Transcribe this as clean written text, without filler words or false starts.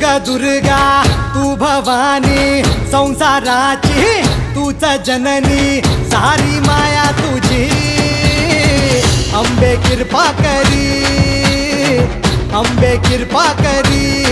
ग दुर्गा तू भवानी संसाराची तूच जननी सारी माया तुझी अंबे कृपा करी अंबे कृपा करी